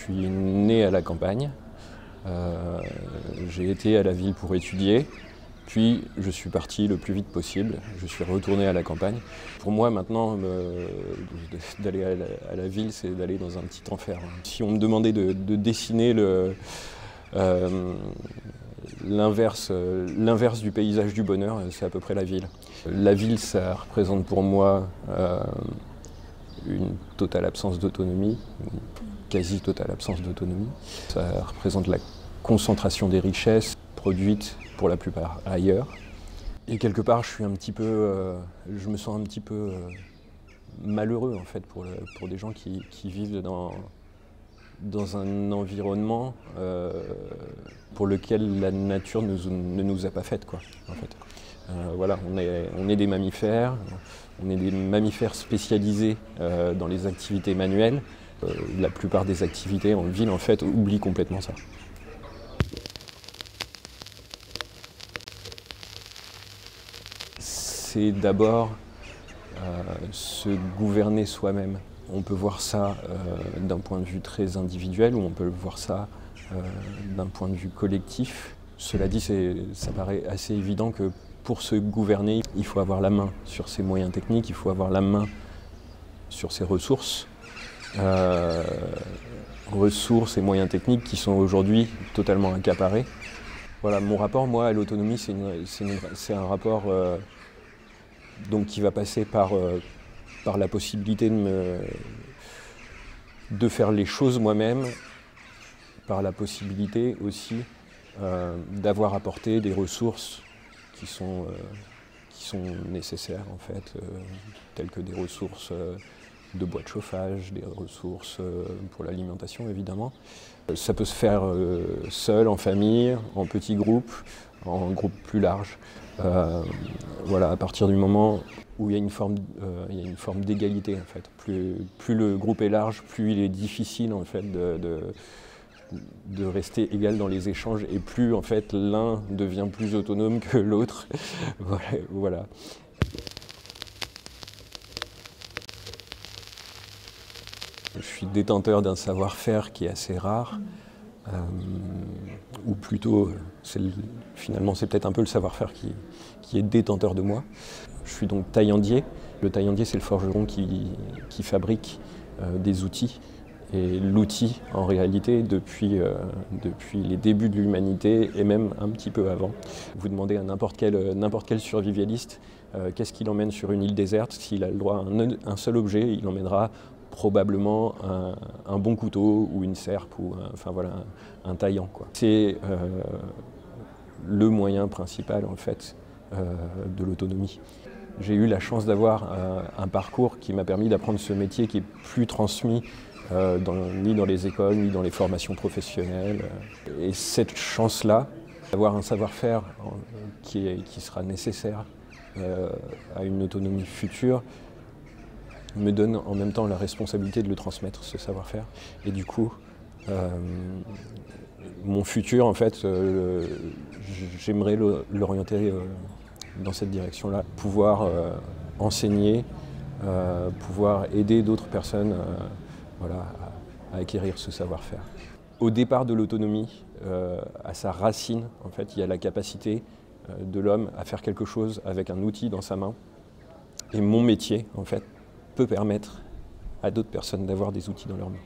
suis né à la campagne, j'ai été à la ville pour étudier, puis je suis parti le plus vite possible, je suis retourné à la campagne. Pour moi maintenant, d'aller à la ville, c'est d'aller dans un petit enfer. Si on me demandait de dessiner l'inverse du paysage du bonheur, c'est à peu près la ville. La ville, ça représente pour moi une totale absence d'autonomie, une quasi totale absence d'autonomie. Ça représente la concentration des richesses produites pour la plupart ailleurs. Et quelque part, je me sens un petit peu malheureux en fait pour des gens qui vivent dans un environnement pour lequel la nature ne nous a pas faites, quoi, en fait. Voilà, on est des mammifères spécialisés dans les activités manuelles. La plupart des activités en ville, en fait, oublient complètement ça. C'est d'abord se gouverner soi-même. On peut voir ça d'un point de vue très individuel ou on peut voir ça d'un point de vue collectif. Cela dit, ça paraît assez évident que pour se gouverner, il faut avoir la main sur ses moyens techniques, il faut avoir la main sur ses ressources. Ressources et moyens techniques qui sont aujourd'hui totalement accaparés. Voilà, mon rapport, moi, à l'autonomie, c'est un rapport donc qui va passer par la possibilité de faire les choses moi-même, par la possibilité aussi d'avoir apporté des ressources qui sont nécessaires en fait, telles que des ressources de bois de chauffage, des ressources pour l'alimentation évidemment. Ça peut se faire seul, en famille, en petits groupes, en groupe plus large. Voilà, à partir du moment où il y a une forme d'égalité en fait. Plus le groupe est large, plus il est difficile en fait de rester égal dans les échanges et plus en fait l'un devient plus autonome que l'autre. Voilà. Je suis détenteur d'un savoir-faire qui est assez rare, ou plutôt, finalement c'est peut-être un peu le savoir-faire qui est détenteur de moi. Je suis donc taillandier. Le taillandier, c'est le forgeron qui fabrique des outils. Et l'outil, en réalité, depuis les débuts de l'humanité, et même un petit peu avant. Vous demandez à n'importe quel survivaliste qu'est-ce qu'il emmène sur une île déserte. S'il a le droit à un seul objet, il emmènera probablement un bon couteau ou une serpe ou un taillant, quoi. C'est le moyen principal en fait de l'autonomie. J'ai eu la chance d'avoir un parcours qui m'a permis d'apprendre ce métier qui est plus transmis ni dans les écoles, ni dans les formations professionnelles. Et cette chance-là, d'avoir un savoir-faire qui sera nécessaire à une autonomie future, me donne en même temps la responsabilité de le transmettre, ce savoir-faire. Et du coup, mon futur, en fait, j'aimerais l'orienter dans cette direction-là. Pouvoir enseigner, pouvoir aider d'autres personnes à acquérir ce savoir-faire. Au départ de l'autonomie, à sa racine, en fait, il y a la capacité de l'homme à faire quelque chose avec un outil dans sa main. Et mon métier, en fait, peut permettre à d'autres personnes d'avoir des outils dans leurs mains.